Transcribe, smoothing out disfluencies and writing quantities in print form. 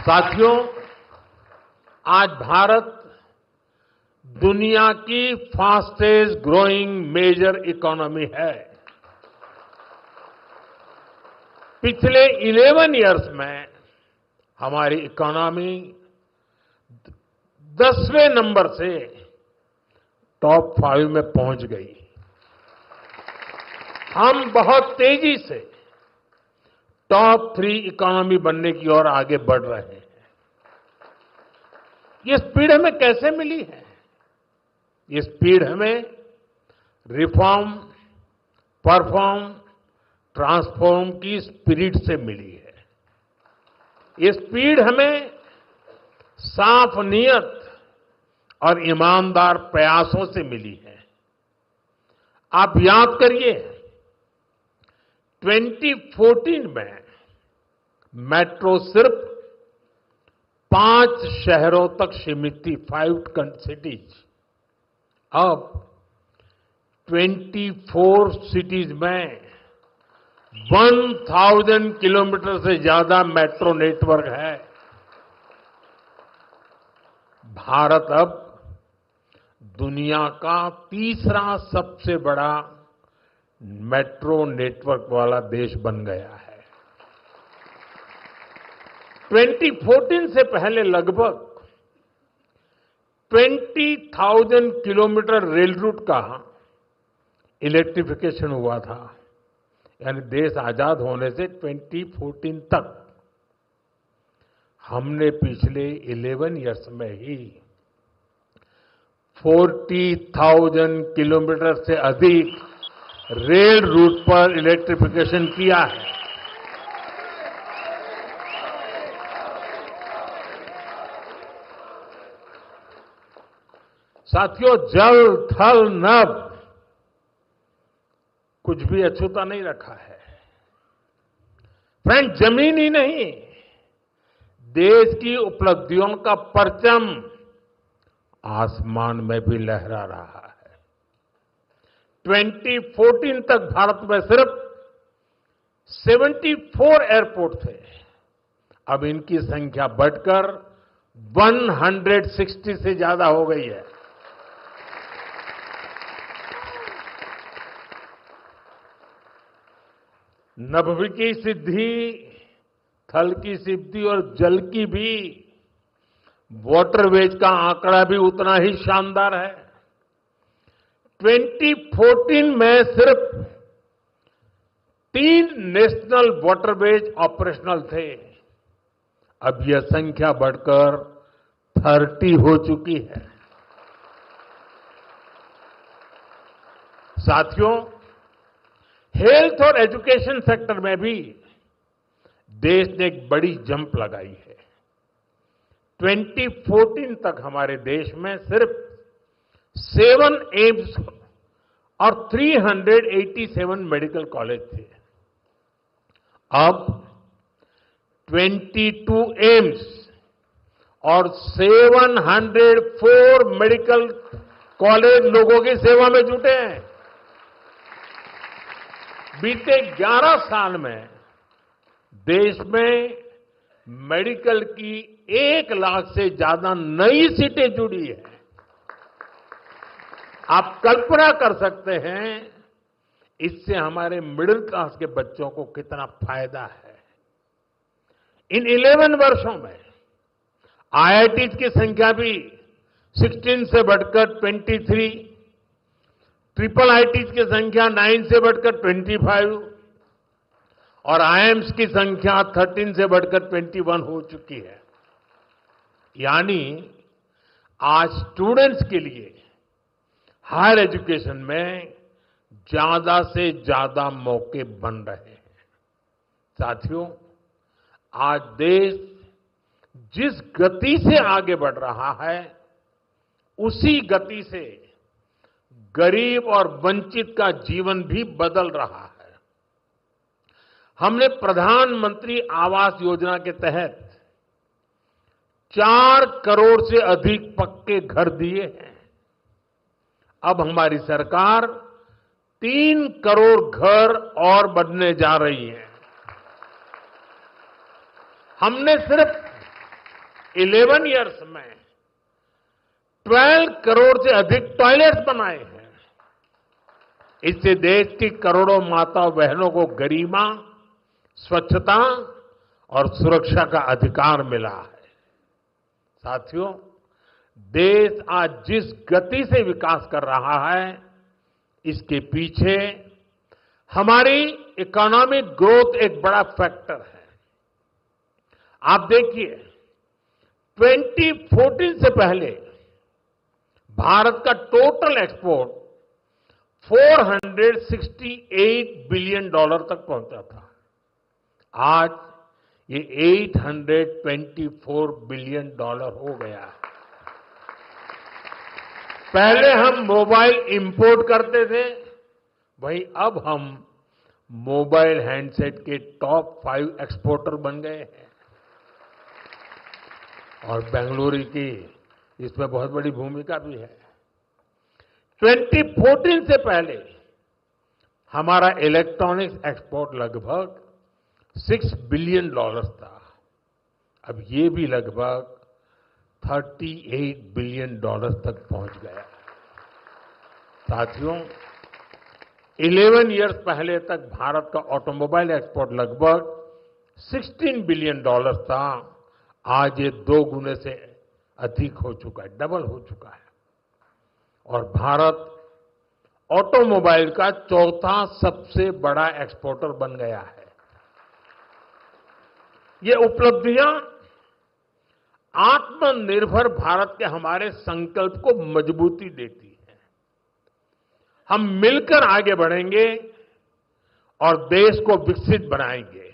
साथियों, आज भारत दुनिया की फास्टेस्ट ग्रोइंग मेजर इकोनॉमी है। पिछले 11 इयर्स में हमारी इकोनॉमी 10वें नंबर से टॉप 5 में पहुंच गई। हम बहुत तेजी से टॉप 3 इकोनॉमी बनने की ओर आगे बढ़ रहे हैं। ये स्पीड हमें कैसे मिली है? ये स्पीड हमें रिफॉर्म, परफॉर्म, ट्रांसफॉर्म की स्पिरिट से मिली है। ये स्पीड हमें साफ नीयत और ईमानदार प्रयासों से मिली है। आप याद करिए, 2014 में मेट्रो सिर्फ 5 शहरों तक सीमित थी, 5 सिटीज। अब 24 सिटीज में 1000 किलोमीटर से ज्यादा मेट्रो नेटवर्क है। भारत अब दुनिया का तीसरा सबसे बड़ा मेट्रो नेटवर्क वाला देश बन गया है। 2014 से पहले लगभग 20,000 किलोमीटर रेल रूट का इलेक्ट्रिफिकेशन हुआ था। यानी देश आजाद होने से 2014 तक हमने पिछले 11 इयर्स में ही 40,000 किलोमीटर से अधिक रेल रूट पर इलेक्ट्रिफिकेशन किया है। साथियों, जल, थल, नभ कुछ भी अछूता नहीं रखा है। फ्रेंड, जमीन ही नहीं, देश की उपलब्धियों का परचम आसमान में भी लहरा रहा है। 2014 तक भारत में सिर्फ 74 एयरपोर्ट थे। अब इनकी संख्या बढ़कर 160 से ज्यादा हो गई है। नभ की सिद्धि, थल की सिद्धि और जल की भी वाटरवेज का आंकड़ा भी उतना ही शानदार है। 2014 में सिर्फ 3 नेशनल वाटरवेज ऑपरेशनल थे। अब यह संख्या बढ़कर 30 हो चुकी है। साथियों, हेल्थ और एजुकेशन सेक्टर में भी देश ने एक बड़ी जंप लगाई है। 2014 तक हमारे देश में सिर्फ 7 एम्स और 387 मेडिकल कॉलेज थे। अब 22 एम्स और 704 मेडिकल कॉलेज लोगों की सेवा में जुटे हैं। बीते 11 साल में देश में मेडिकल की 1 लाख से ज्यादा नई सीटें जुड़ी है। आप कल्पना कर सकते हैं इससे हमारे मिडिल क्लास के बच्चों को कितना फायदा है। इन 11 वर्षों में आईआईटीज की संख्या भी 16 से बढ़कर 23, ट्रिपल आईटीज की संख्या 9 से बढ़कर 25 और आईएम्स की संख्या 13 से बढ़कर 21 हो चुकी है। यानी आज स्टूडेंट्स के लिए हायर एजुकेशन में ज्यादा से ज्यादा मौके बन रहे हैं। साथियों, आज देश जिस गति से आगे बढ़ रहा है, उसी गति से गरीब और वंचित का जीवन भी बदल रहा है। हमने प्रधानमंत्री आवास योजना के तहत 4 करोड़ से अधिक पक्के घर दिए हैं। अब हमारी सरकार 3 करोड़ घर और बनने जा रही है। हमने सिर्फ 11 इयर्स में 12 करोड़ से अधिक टॉयलेट्स बनाए हैं। इससे देश की करोड़ों माता बहनों को गरिमा, स्वच्छता और सुरक्षा का अधिकार मिला है। साथियों, देश आज जिस गति से विकास कर रहा है, इसके पीछे हमारी इकोनॉमिक ग्रोथ एक बड़ा फैक्टर है। आप देखिए, 2014 से पहले भारत का टोटल एक्सपोर्ट 468 बिलियन डॉलर तक पहुंचा था। आज ये 824 बिलियन डॉलर हो गया है। पहले हम मोबाइल इंपोर्ट करते थे, वहीं अब हम मोबाइल हैंडसेट के टॉप 5 एक्सपोर्टर बन गए हैं। और बेंगलुरु की इसमें बहुत बड़ी भूमिका भी है। 2014 से पहले हमारा इलेक्ट्रॉनिक्स एक्सपोर्ट लगभग 6 बिलियन डॉलर था। अब ये भी लगभग 38 बिलियन डॉलर तक पहुंच गया। साथियों, 11 इयर्स पहले तक भारत का ऑटोमोबाइल एक्सपोर्ट लगभग 16 बिलियन डॉलर था। आज ये 2 गुने से अधिक हो चुका है, डबल हो चुका है। और भारत ऑटोमोबाइल का चौथा सबसे बड़ा एक्सपोर्टर बन गया है। ये उपलब्धियां आत्मनिर्भर भारत के हमारे संकल्प को मजबूती देती है। हम मिलकर आगे बढ़ेंगे और देश को विकसित बनाएंगे।